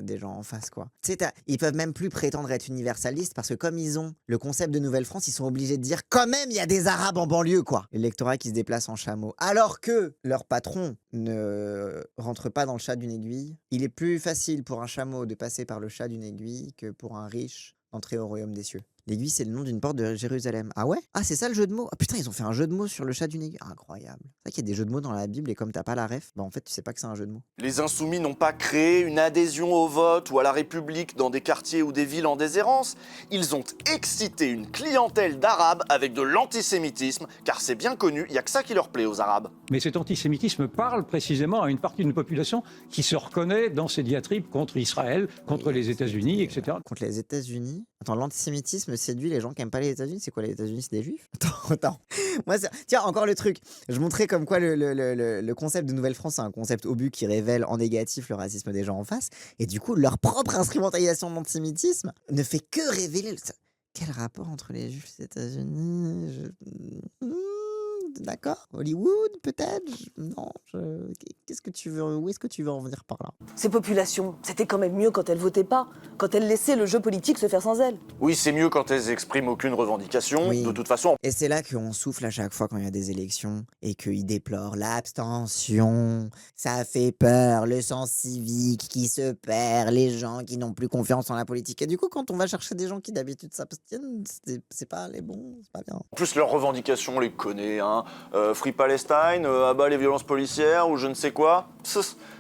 des gens en face, quoi. Tu sais, ils peuvent même plus prétendre être universalistes parce que comme ils ont le concept de Nouvelle-France, ils sont obligés de dire quand même il y a des Arabes en banlieue, quoi. L'électorat qui se déplace en chameau. Alors que leur patron ne rentre pas dans le chat d'une aiguille, il est plus facile pour un chameau de passer par le chat d'une aiguille que pour un riche d'entrer au royaume des cieux. L'aiguille, c'est le nom d'une porte de Jérusalem. Ah ouais? Ah, c'est ça le jeu de mots? Ah putain, ils ont fait un jeu de mots sur le chat d'une aiguille. Ah, incroyable. C'est vrai qu'il y a des jeux de mots dans la Bible et comme t'as pas la ref, bah en fait, tu sais pas que c'est un jeu de mots. Les Insoumis n'ont pas créé une adhésion au vote ou à la République dans des quartiers ou des villes en déshérence. Ils ont excité une clientèle d'Arabes avec de l'antisémitisme, car c'est bien connu, il n'y a que ça qui leur plaît aux Arabes. Mais cet antisémitisme parle précisément à une partie d'une population qui se reconnaît dans ces diatribes contre Israël, contre les États-Unis, etc. Contre les États-Unis? Attends, l'antisémitisme séduit les gens qui aiment pas les États-Unis? C'est quoi les États-Unis? C'est des juifs? Attends. Moi, tiens, encore le truc. Je montrais comme quoi le concept de Nouvelle-France, c'est un concept obus qui révèle en négatif le racisme des gens en face. Et du coup, leur propre instrumentalisation de l'antisémitisme ne fait que révéler... Quel rapport entre les juifs et les États-Unis? D'accord. Hollywood, peut-être? Non. Qu'est-ce que tu veux? Où est-ce que tu veux en venir par là? Ces populations, c'était quand même mieux quand elles votaient pas, quand elles laissaient le jeu politique se faire sans elles. Oui, c'est mieux quand elles expriment aucune revendication, de toute façon. Et c'est là qu'on souffle à chaque fois quand il y a des élections et qu'ils déplorent l'abstention. Ça fait peur, le sens civique qui se perd, les gens qui n'ont plus confiance en la politique. Et du coup, quand on va chercher des gens qui d'habitude s'abstiennent, c'est pas les bons, c'est pas bien. En plus, leurs revendications, on les connaît, hein. Free Palestine, abat les violences policières ou je ne sais quoi.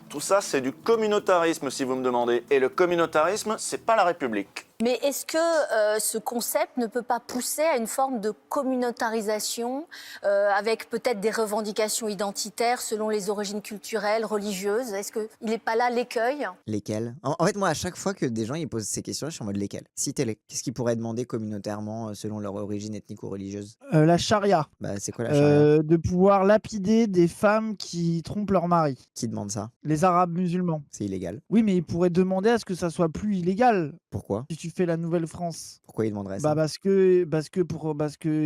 Tout ça, c'est du communautarisme, si vous me demandez. Et le communautarisme, c'est pas la République. Mais est-ce que ce concept ne peut pas pousser à une forme de communautarisation avec peut-être des revendications identitaires selon les origines culturelles, religieuses? Est-ce qu'il n'est pas là l'écueil? Lesquels? En fait, moi, à chaque fois que des gens ils posent ces questions, je suis en mode lesquels? Citez-les. Qu'est-ce qu'ils pourraient demander communautairement selon leur origine ethnique ou religieuse? La charia. Bah, c'est quoi la charia? De pouvoir lapider des femmes qui trompent leur mari. Qui demande ça? Les Arabes musulmans. C'est illégal. Oui, mais ils pourraient demander à ce que ça soit plus illégal. Pourquoi? Si tu fais la Nouvelle-France. Pourquoi ils demanderaient ça? Bah parce que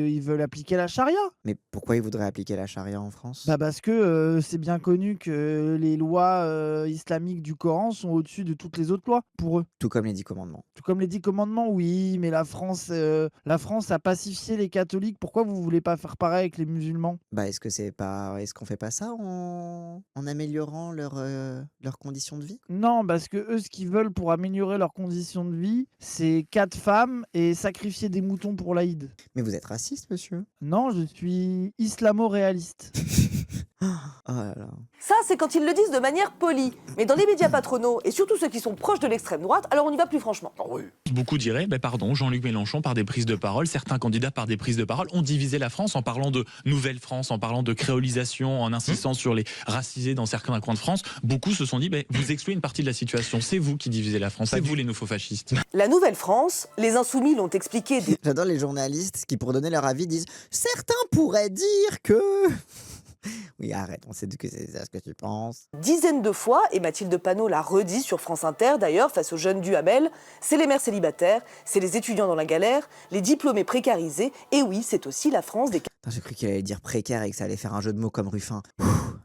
ils veulent appliquer la charia. Mais pourquoi ils voudraient appliquer la charia en France? Bah parce que c'est bien connu que les lois islamiques du Coran sont au-dessus de toutes les autres lois pour eux. Tout comme les 10 commandements. Tout comme les 10 commandements, oui, mais la France a pacifié les catholiques. Pourquoi vous voulez pas faire pareil avec les musulmans? Bah est-ce qu'on fait pas ça en améliorant leurs conditions de vie? Non, parce que eux, ce qu'ils veulent pour améliorer leurs conditions de vie, c'est 4 femmes et sacrifier des moutons pour l'Aïd. Mais vous êtes raciste, monsieur? Non, je suis islamo-réaliste. Oh là là. Ça, c'est quand ils le disent de manière polie. Mais dans les médias patronaux, et surtout ceux qui sont proches de l'extrême droite, alors on y va plus franchement. Oh oui. Beaucoup diraient, pardon, Jean-Luc Mélenchon, par des prises de parole, certains candidats par des prises de parole, ont divisé la France en parlant de nouvelle France, en parlant de créolisation, en insistant sur les racisés dans certains coins de France. Beaucoup se sont dit, vous excluez une partie de la situation, c'est vous qui divisez la France, c'est vous les néo-fascistes. La Nouvelle-France, les Insoumis l'ont expliqué. J'adore les journalistes qui, pour donner leur avis, disent « Certains pourraient dire que... » Oui, arrête, on sait que c'est ça ce que tu penses. Dizaines de fois, et Mathilde Panot l'a redit sur France Inter d'ailleurs, face aux jeunes Duhamel, c'est les mères célibataires, c'est les étudiants dans la galère, les diplômés précarisés, et oui, c'est aussi la France des... J'ai cru qu'il allait dire précaire et que ça allait faire un jeu de mots comme Ruffin.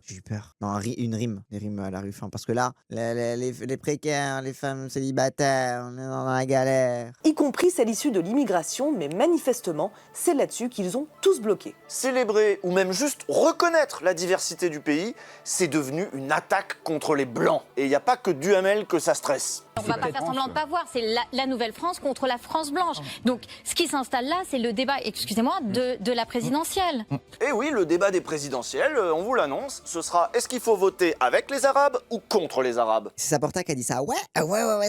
J'ai eu peur. Non, une rime, des rimes à la Ruffin. Parce que là, les précaires, les femmes célibataires, on est dans la galère. Y compris celles issues de l'immigration, mais manifestement, c'est là-dessus qu'ils ont tous bloqué. Célébrer ou même juste reconnaître la diversité du pays, c'est devenu une attaque contre les Blancs. Et il n'y a pas que Duhamel que ça stresse. On ne va pas faire semblant de ne pas voir, c'est la Nouvelle-France contre la France blanche. Donc ce qui s'installe là, c'est le débat, excusez-moi, de la présidentielle. Et oui, le débat des présidentielles, on vous l'annonce, ce sera est-ce qu'il faut voter avec les Arabes ou contre les Arabes? C'est Saporta qui a dit ça. Ouais,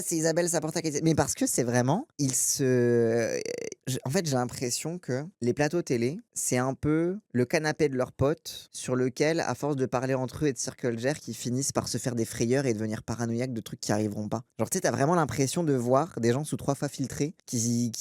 c'est Isabelle Saporta qui a dit ça. Mais parce que c'est vraiment, en fait, j'ai l'impression que les plateaux télé, c'est un peu le canapé de leurs potes sur lequel, à force de parler entre eux et de circle jerk, ils finissent par se faire des frayeurs et devenir paranoïaques de trucs qui arriveront pas. Genre, tu sais, t'as vraiment l'impression de voir des gens sous 3 fois filtrés qui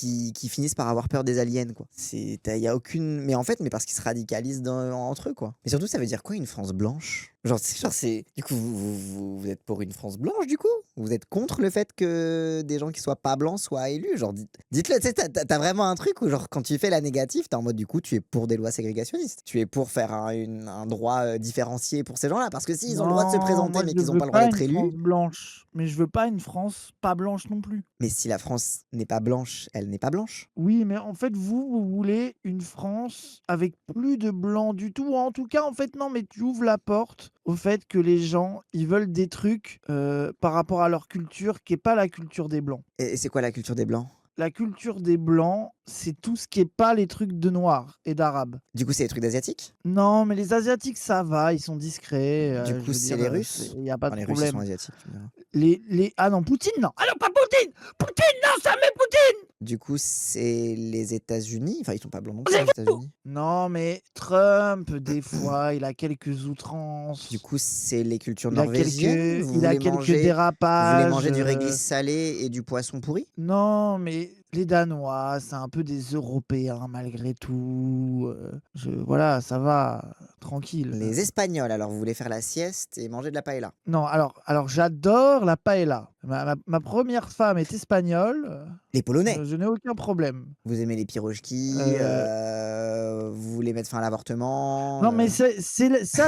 finissent par avoir peur des aliens, quoi. Y a aucune... Mais en fait, parce qu'ils se radicalisent entre eux, quoi. Mais surtout, ça veut dire quoi, une France blanche? Genre, c'est... Du coup, vous êtes pour une France blanche, du coup? Vous êtes contre le fait que des gens qui soient pas blancs soient élus? Genre, dites-le, tu sais, t'as vraiment vraiment un truc où, genre, quand tu fais la négative, t'es en mode, du coup, tu es pour des lois ségrégationnistes. Tu es pour faire un droit différencié pour ces gens-là. Parce que s'ils ont le droit de se Non, présenter, moi mais je qu'ils n'ont veux pas le droit pas d'être une France élus. blanche, mais je veux pas une France pas blanche non plus. Mais si la France n'est pas blanche, elle n'est pas blanche. Oui, mais en fait, vous voulez une France avec plus de blancs du tout. En tout cas, en fait, non, mais tu ouvres la porte au fait que les gens, ils veulent des trucs par rapport à leur culture qui n'est pas la culture des blancs. Et c'est quoi la culture des blancs? La culture des blancs, c'est tout ce qui est pas les trucs de noirs et d'arabes. Du coup, c'est les trucs d'asiatiques? Non, mais les asiatiques, ça va, ils sont discrets. Du je coup, veux c'est dire, les Russes? il n'y a pas Enfin, de les Russes, ils sont problème. asiatiques, tu me diras. Ah non, Poutine, non. Ah non, pas Poutine. Poutine, non, ça met Poutine. Du coup, c'est les États-Unis. Enfin, ils sont pas blancs non plus, les États-Unis. Non, mais Trump, des fois, il a quelques outrances. Du coup, c'est les cultures Il a norvégiennes. quelques, Vous il a voulez quelques manger, vous voulez dérapages. manger du réglisse salé et du poisson pourri? Non, mais les Danois, c'est un peu des Européens malgré tout. Voilà, ça va, tranquille. Les Espagnols, alors vous voulez faire la sieste et manger de la paella? Non, alors j'adore la paella. Ma première femme est espagnole. Les Polonais? Je n'ai aucun problème. Vous aimez les pirochki? Vous voulez mettre fin à l'avortement? Non, mais ça,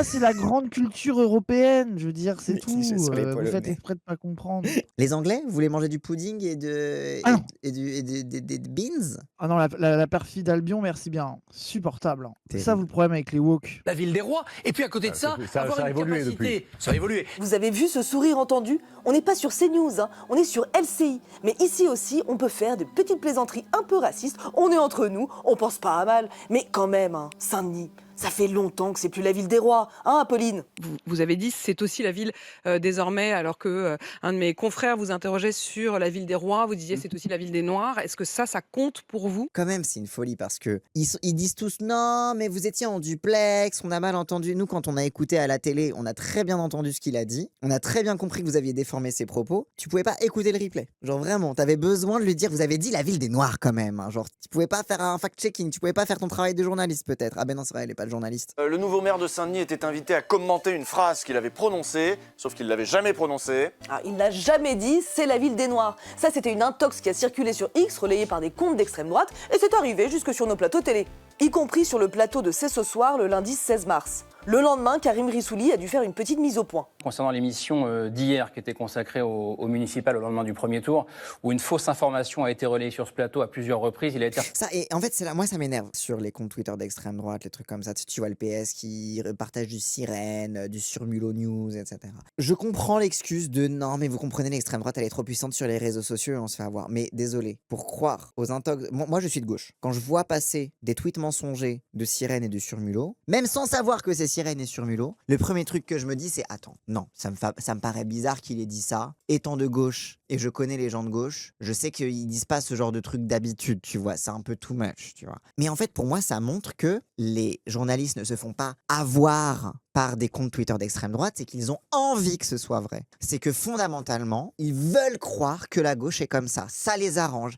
c'est la grande culture européenne. Je veux dire, c'est Mais tout. sur les Vous faites Polonais. exprès de pas comprendre. Les Anglais? Vous voulez manger du pudding et Ah des beans? Ah non, la perfide Albion, merci bien. Supportable. Hein. C'est ça, vous, le problème avec les woke. La ville des rois. Et puis à côté de ça, avoir une capacité. Ça a évolué. Vous avez vu ce sourire entendu? On n'est pas sur CNews, hein, on est sur LCI. Mais ici aussi, on peut faire de petites plaisanteries un peu racistes. On est entre nous, on pense pas à mal. Mais quand même, hein, Saint-Denis, ça fait longtemps que c'est plus la ville des rois, hein, Apolline? Vous avez dit c'est aussi la ville désormais, alors que un de mes confrères vous interrogeait sur la ville des rois, vous disiez c'est aussi la ville des noirs. Est-ce que ça compte pour vous? Quand même, c'est une folie parce que ils disent tous non, mais vous étiez en duplex, on a mal entendu. Nous, quand on a écouté à la télé, on a très bien entendu ce qu'il a dit. On a très bien compris que vous aviez déformé ses propos. Tu pouvais pas écouter le replay. Genre vraiment, t'avais besoin de lui dire, vous avez dit la ville des noirs quand même. Hein. Genre, tu pouvais pas faire un fact-checking, tu pouvais pas faire ton travail de journaliste peut-être. Ah ben non, c'est vrai, elle est pas de journaliste. Le nouveau maire de Saint-Denis était invité à commenter une phrase qu'il avait prononcée, sauf qu'il l'avait jamais prononcée. Ah, il n'a jamais dit c'est la ville des Noirs. Ça, c'était une intox qui a circulé sur X, relayée par des comptes d'extrême droite, et c'est arrivé jusque sur nos plateaux télé. Y compris sur le plateau de C'est ce soir, le lundi 16 mars. Le lendemain, Karim Rissouli a dû faire une petite mise au point. Concernant l'émission d'hier qui était consacrée au municipal au lendemain du premier tour, où une fausse information a été relayée sur ce plateau à plusieurs reprises, il a été... Ça, et en fait, c'est là, moi ça m'énerve sur les comptes Twitter d'extrême droite, les trucs comme ça. Tu vois le PS qui partage du Sirène, du Surmulot News, etc. Je comprends l'excuse de non, mais vous comprenez, l'extrême droite elle est trop puissante sur les réseaux sociaux et on se fait avoir. Mais désolé, pour croire aux intox. Moi je suis de gauche. Quand je vois passer des tweets mensongers de Sirène et de Surmulot, même sans savoir que c'est Sirène et Surmulot, le premier truc que je me dis c'est attends, non, ça me paraît bizarre qu'il ait dit ça. Étant de gauche, et je connais les gens de gauche, je sais qu'ils disent pas ce genre de truc d'habitude, tu vois, c'est un peu too much, tu vois. Mais en fait, pour moi, ça montre que les journalistes ne se font pas avoir par des comptes Twitter d'extrême droite, c'est qu'ils ont envie que ce soit vrai. C'est que fondamentalement, ils veulent croire que la gauche est comme ça. Ça les arrange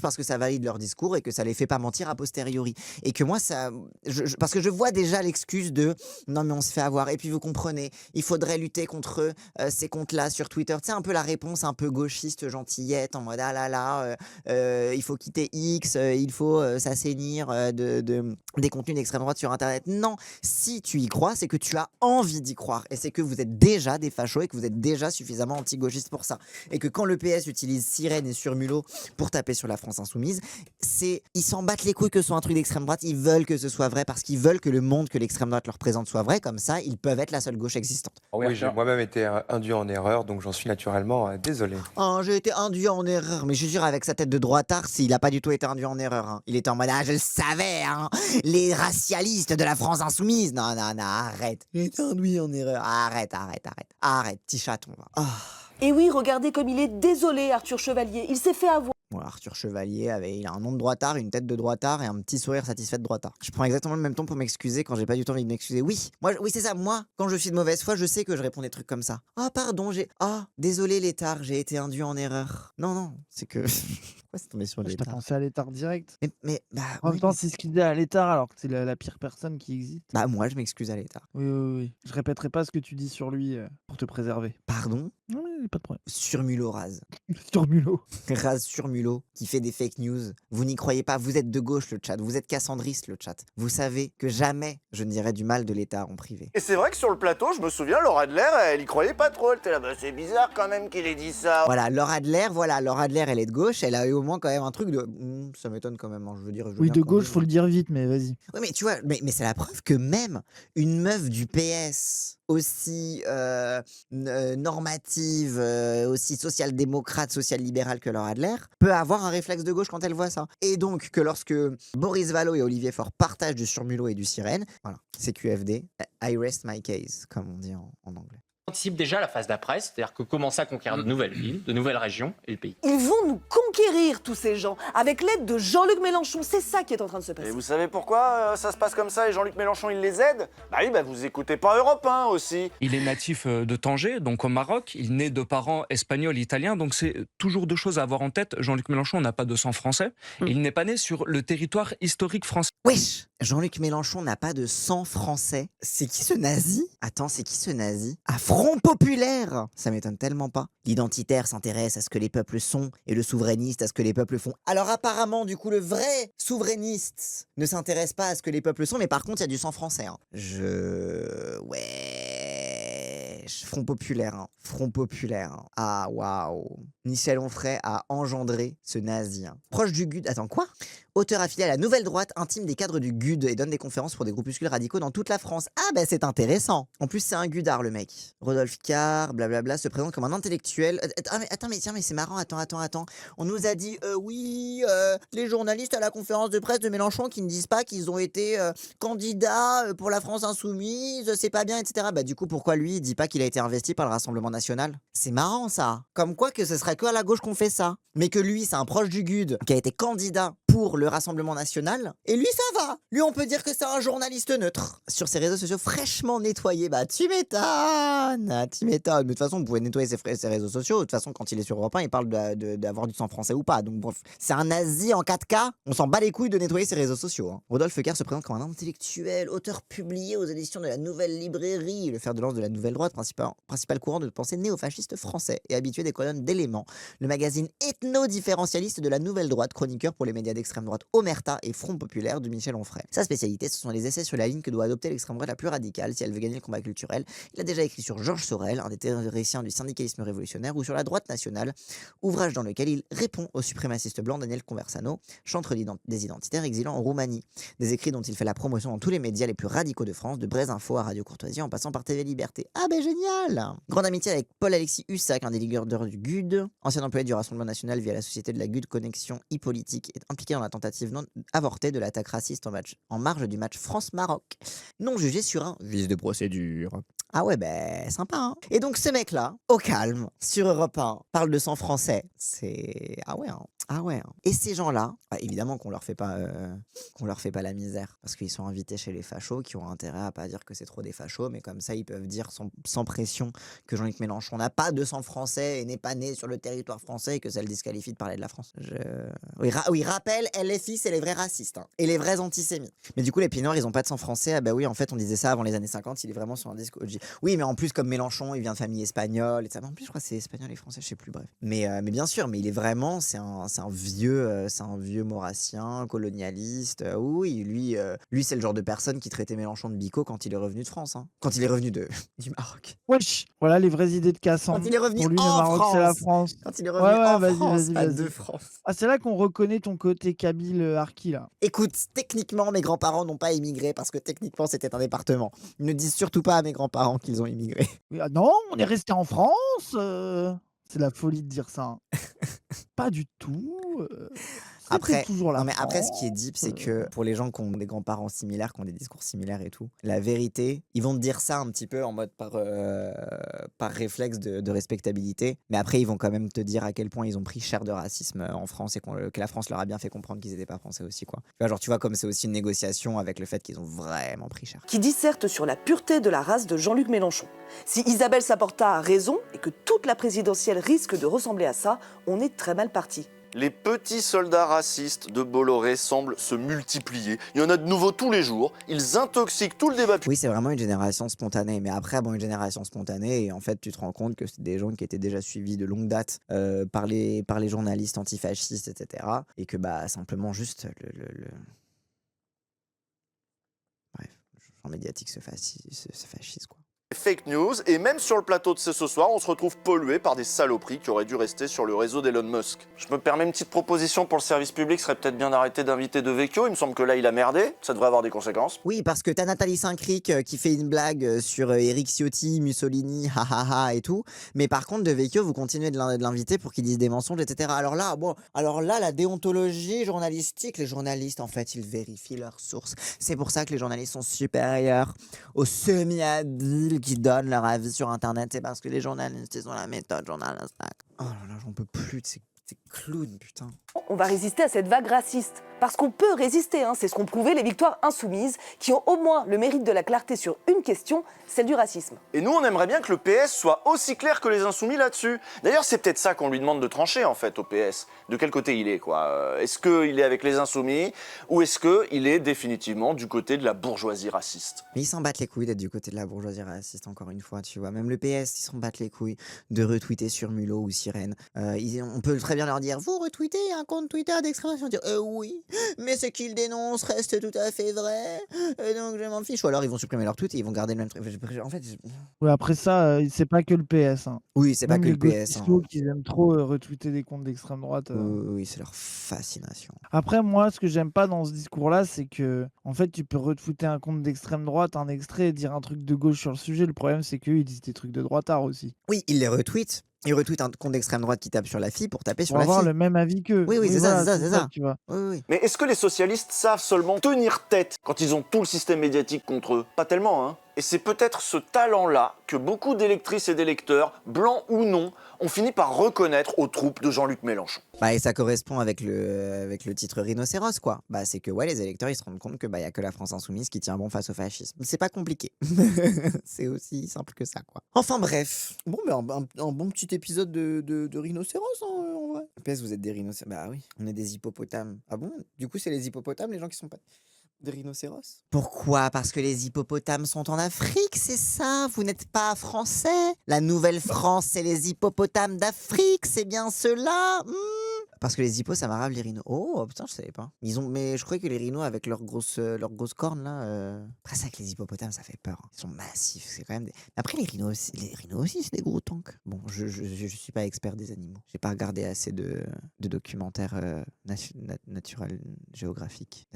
parce que ça valide leur discours et que ça les fait pas mentir a posteriori. Et que moi, parce que je vois déjà l'excuse de non mais on se fait avoir. Et puis vous comprenez, il faudrait lutter contre ces comptes-là sur Twitter. Tu sais, un peu la réponse un peu gauchiste, gentillette, en mode ah là là, il faut quitter X, il faut s'assainir des contenus d'extrême droite sur Internet. Non, si tu y crois, c'est que tu as envie d'y croire. Et c'est que vous êtes déjà des fachos et que vous êtes déjà suffisamment anti-gauchistes pour ça. Et que quand le PS utilise Sirène et Surmulot pour taper sur la France Insoumise, ils s'en battent les couilles que ce soit un truc d'extrême droite. Ils veulent que ce soit vrai parce qu'ils veulent que le monde que l'extrême droite leur présente soit vrai. Comme ça, ils peuvent être la seule gauche existante. Oui, j'ai moi-même été induit en erreur, donc j'en suis naturellement désolé. Oh, j'ai été induit en erreur. Mais je suis sûr, avec sa tête de droitard, s'il n'a pas du tout été induit en erreur. Hein. Il était en mode ah, je le savais, hein. Les racialistes de la France Insoumise. Non, arrête. J'ai été induit en erreur. Arrête, petit chaton. Oh. Et oui, regardez comme il est désolé, Arthur Chevalier. Il s'est fait avoir. Bon, Arthur Chevalier, il a un nom de droitard, une tête de droitard et un petit sourire satisfait de droitard. Je prends exactement le même ton pour m'excuser quand j'ai pas du tout envie de m'excuser. Oui, c'est ça. Moi, quand je suis de mauvaise foi, je sais que je réponds des trucs comme ça. Ah, pardon, désolé l'étard, j'ai été induit en erreur. Non, c'est que... Pourquoi c'est tombé sur T'as Létard? pensé à Létard direct. Bah En même oui, temps, mais s'excuser à Létard alors que c'est la pire personne qui existe. bah moi je m'excuse à Létard. Oui, oui, oui, oui. Je répéterai pas ce que tu dis sur lui pour te préserver. Pardon? Oui, pas de problème. Surmulot rase. Sur Mulot. Rase Surmulot qui fait des fake news. Vous n'y croyez pas, vous êtes de gauche le chat, vous êtes cassandriste le chat. Vous savez que jamais je ne dirai du mal de l'État en privé. Et c'est vrai que sur le plateau, je me souviens, Laura Adler, elle y croyait pas trop. Elle était là, bah, c'est bizarre quand même qu'il ait dit ça. Voilà, Laura Adler, elle est de gauche, elle a eu au moins quand même un truc de... ça m'étonne quand même, hein, je veux dire... je veux Oui, bien de qu'on gauche, dise- faut le dire vite, mais vas-y. Oui, mais tu vois, mais c'est la preuve que même une meuf du PS, aussi normative, aussi social-démocrate, social-libérale que Laura Adler, peut avoir un réflexe de gauche quand elle voit ça. Et donc que lorsque Boris Vallaud et Olivier Faure partagent du Surmulot et du Sirène, voilà, c'est QFD, I rest my case, comme on dit en anglais. Anticipe déjà la phase d'après, c'est-à-dire que commencer à conquérir de nouvelles villes, de nouvelles régions et le pays. Ils vont nous conquérir, tous ces gens, avec l'aide de Jean-Luc Mélenchon. C'est ça qui est en train de se passer. Et vous savez pourquoi ça se passe comme ça et Jean-Luc Mélenchon il les aide? Bah oui, bah vous écoutez pas Europe 1 aussi. Il est natif de Tanger, donc au Maroc. Il naît de parents espagnols, italiens, donc c'est toujours deux choses à avoir en tête. Jean-Luc Mélenchon n'a pas de sang français. Et il n'est pas né sur le territoire historique français. Wesh! Jean-Luc Mélenchon n'a pas de sang français. C'est qui ce nazi? Attends, c'est qui ce nazi? À Front Populaire! Ça m'étonne tellement pas. L'identitaire s'intéresse à ce que les peuples sont et le souverainiste à ce que les peuples font. Alors apparemment, du coup, le vrai souverainiste ne s'intéresse pas à ce que les peuples sont, mais par contre, il y a du sang français. Hein. Ouais... Front Populaire. Hein. Front Populaire. Hein. Ah, waouh. Michel Onfray a engendré ce nazi. Hein. Proche du GUD... Attends, quoi? Auteur affilié à la Nouvelle Droite, intime des cadres du GUD et donne des conférences pour des groupuscules radicaux dans toute la France. Ah ben c'est intéressant. En plus c'est un gudard le mec. Rodolphe Carr, blablabla, se présente comme un intellectuel. Attends mais tiens mais c'est marrant, attends. On nous a dit les journalistes à la conférence de presse de Mélenchon qui ne disent pas qu'ils ont été candidats pour la France insoumise, c'est pas bien, etc. Bah du coup pourquoi lui il dit pas qu'il a été investi par le Rassemblement National? C'est marrant ça. Comme quoi que ce serait que à la gauche qu'on fait ça. Mais que lui c'est un proche du GUD qui a été candidat pour le Rassemblement National, et lui ça va. Lui on peut dire que c'est un journaliste neutre. Sur ses réseaux sociaux fraîchement nettoyés, bah tu m'étonnes. Mais de toute façon vous pouvez nettoyer ses réseaux sociaux, de toute façon quand il est sur Europe 1 il parle d'avoir du sang français ou pas, donc bref, c'est un nazi en 4K, on s'en bat les couilles de nettoyer ses réseaux sociaux. Hein. Rodolphe Carr se présente comme un intellectuel, auteur publié aux éditions de la Nouvelle Librairie, le fer de lance de la Nouvelle Droite, principal courant de pensée néofasciste français et habitué des colonnes d'Éléments, le magazine ethno-différentialiste de la Nouvelle Droite, chroniqueur pour les médias d'extrême droite Omerta et Front Populaire de Michel Onfray. Sa spécialité, ce sont les essais sur la ligne que doit adopter l'extrême droite la plus radicale si elle veut gagner le combat culturel. Il a déjà écrit sur Georges Sorel, un des théoriciens du syndicalisme révolutionnaire, ou sur la droite nationale, ouvrage dans lequel il répond au suprémaciste blanc Daniel Conversano, chantre des identitaires exilant en Roumanie. Des écrits dont il fait la promotion dans tous les médias les plus radicaux de France, de Braise Info à Radio Courtoisie en passant par TV Liberté. Ah ben génial! Grande amitié avec Paul-Alexis Hussac, un des leaders du GUD, ancien employé du Rassemblement National via la société de la GUD Connexion e-politique, est impliqué dans la tentative non avortée de l'attaque raciste en marge du match France-Maroc, non jugé sur un vice de procédure. Ah ouais, ben sympa, hein. Et donc ce mec-là, au calme, sur Europe 1, parle de sang français. C'est... Ah ouais, hein. Ah ouais. Hein. Et ces gens-là, évidemment qu'on leur fait pas la misère, parce qu'ils sont invités chez les fachos, qui ont intérêt à pas dire que c'est trop des fachos, mais comme ça ils peuvent dire sans pression que Jean-Luc Mélenchon n'a pas de sang français et n'est pas né sur le territoire français et que ça le disqualifie de parler de la France. Oui, rappel, LFI c'est les vrais racistes, hein, et les vrais antisémites. Mais du coup les Pieds-Noirs ils ont pas de sang français. Ah bah oui, en fait on disait ça avant les années 50, il est vraiment sur un disque OG. Oui, mais en plus comme Mélenchon il vient de famille espagnole et ça. En plus je crois que c'est espagnol et français, je sais plus, bref. Mais bien sûr, mais il est vraiment, c'est un vieux maurassien, colonialiste. Oui, lui c'est le genre de personne qui traitait Mélenchon de bico quand il est revenu de France, hein. Quand il est revenu du Maroc. Wesh, voilà les vraies idées de Cassandre. Quand il est revenu pour lui, en le Maroc, France. c'est la France. Quand il est revenu en France, pas vas-y. de France. Ah, c'est là qu'on reconnaît ton côté Kabyle Harki, là. Écoute, techniquement, mes grands-parents n'ont pas émigré parce que techniquement, c'était un département. Ne disent surtout pas à mes grands-parents qu'ils ont immigré. Oui, ah non, on est resté en France. C'est la folie de dire ça. Hein. Pas du tout. Après, toujours la non mais après, ce France. qui est deep, c'est que pour les gens qui ont des grands-parents similaires, qui ont des discours similaires et tout, la vérité, ils vont te dire ça un petit peu en mode par réflexe de respectabilité, mais après, ils vont quand même te dire à quel point ils ont pris cher de racisme en France et que la France leur a bien fait comprendre qu'ils n'étaient pas français aussi, quoi. Tu vois, comme c'est aussi une négociation avec le fait qu'ils ont vraiment pris cher. Qui disserte sur la pureté de la race de Jean-Luc Mélenchon. Si Isabelle Saporta a raison et que toute la présidentielle risque de ressembler à ça, on est très mal parti. Les petits soldats racistes de Bolloré semblent se multiplier. Il y en a de nouveaux tous les jours. Ils intoxiquent tout le débat public. Oui, c'est vraiment une génération spontanée. Mais après, bon, une génération spontanée, et en fait, tu te rends compte que c'est des gens qui étaient déjà suivis de longue date par les journalistes antifascistes, etc. Et que, bah, simplement, juste bref, le champ médiatique se fascise, quoi. Fake news, et même sur le plateau de ce soir, on se retrouve pollué par des saloperies qui auraient dû rester sur le réseau d'Elon Musk. Je me permets une petite proposition pour le service public, ce serait peut-être bien d'arrêter d'inviter De Vecchio, il me semble que là il a merdé, ça devrait avoir des conséquences. Oui, parce que t'as Nathalie Saint-Cric qui fait une blague sur Éric Ciotti, Mussolini, hahaha et tout, mais par contre De Vecchio, vous continuez de l'inviter pour qu'il dise des mensonges, etc. Alors là, la déontologie journalistique, les journalistes, en fait, ils vérifient leurs sources. C'est pour ça que les journalistes sont supérieurs aux semi-habiles qui donnent leur avis sur Internet, c'est parce que les journalistes, ils ont la méthode journaliste. Oh là là, j'en peux plus de ces clowns, putain. On va résister à cette vague raciste. Parce qu'on peut résister, hein. C'est ce qu'ont prouvé les victoires insoumises, qui ont au moins le mérite de la clarté sur une question, celle du racisme. Et nous, on aimerait bien que le PS soit aussi clair que les insoumis là-dessus. D'ailleurs, c'est peut-être ça qu'on lui demande de trancher, en fait, au PS. De quel côté il est, quoi. Est-ce qu'il est avec les insoumis, ou est-ce qu'il est définitivement du côté de la bourgeoisie raciste? Mais ils s'en battent les couilles d'être du côté de la bourgeoisie raciste, encore une fois, tu vois. Même le PS, ils s'en battent les couilles de retweeter sur Mulot ou Sirène. On peut très bien leur dire, vous retweetez un compte Twitter d'extrême droite, dire oui, mais ce qu'ils dénoncent reste tout à fait vrai, donc je m'en fiche. Ou alors ils vont supprimer leur tweet et ils vont garder le même truc. En fait, Ouais, après ça, c'est pas que le PS. Hein. oui, c'est pas Même que les le PS. gauchistes qui aiment trop retweeter des comptes d'extrême droite. Oui, c'est leur fascination. Après, moi, ce que j'aime pas dans ce discours-là, c'est que, en fait, tu peux retweeter un compte d'extrême droite, un extrait, et dire un truc de gauche sur le sujet. Le problème, c'est qu'eux, ils disent des trucs de droitard aussi. Oui, ils les retweetent. Ils retweetent un compte d'extrême droite qui tape sur la fille pour taper sur Pour la avoir fille. le même avis qu'eux. Oui, c'est voilà, ça, c'est ça. tu vois. Oui. Mais est-ce que les socialistes savent seulement tenir tête quand ils ont tout le système médiatique contre eux? Pas tellement, hein. Et c'est peut-être ce talent-là que beaucoup d'électrices et d'électeurs, blancs ou non, ont fini par reconnaître aux troupes de Jean-Luc Mélenchon. Bah, et ça correspond avec le titre rhinocéros, quoi. Bah, c'est que ouais, les électeurs, ils se rendent compte que y a que la France insoumise qui tient bon face au fascisme. C'est pas compliqué. C'est aussi simple que ça, quoi. Enfin bref. Bon, un bon petit épisode de rhinocéros, hein, en vrai. PS, vous êtes des rhinocéros. Bah oui, on est des hippopotames. Ah bon? Du coup, c'est les hippopotames, les gens qui sont pas des rhinocéros? Pourquoi? Parce que les hippopotames sont en Afrique, c'est ça? Vous n'êtes pas français? La Nouvelle-France, c'est les hippopotames d'Afrique, c'est bien cela? Parce que les hippos, ça m'arrabe les rhinos. Oh putain, je savais pas. Mais je croyais que les rhinos avec leurs grosses cornes là. Après ça, avec les hippopotames, ça fait peur. Ils sont massifs, c'est quand même des. Après les rhinos aussi, c'est des gros tanks. Bon, je suis pas expert des animaux. J'ai pas regardé assez de documentaires National Geographic.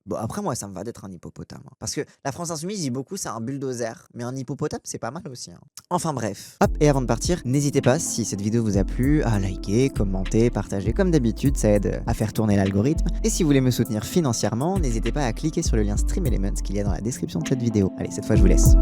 Bon, après moi, ça me va d'être un hippopotame. Hein. Parce que la France insoumise dit beaucoup, c'est un bulldozer. Mais un hippopotame, c'est pas mal aussi. Hein. Enfin bref. Hop, et avant de partir, n'hésitez pas, si cette vidéo vous a plu, à liker, commenter, partager comme d'habitude, ça aide à faire tourner l'algorithme. Et si vous voulez me soutenir financièrement, n'hésitez pas à cliquer sur le lien Stream Elements qu'il y a dans la description de cette vidéo. Allez, cette fois je vous laisse.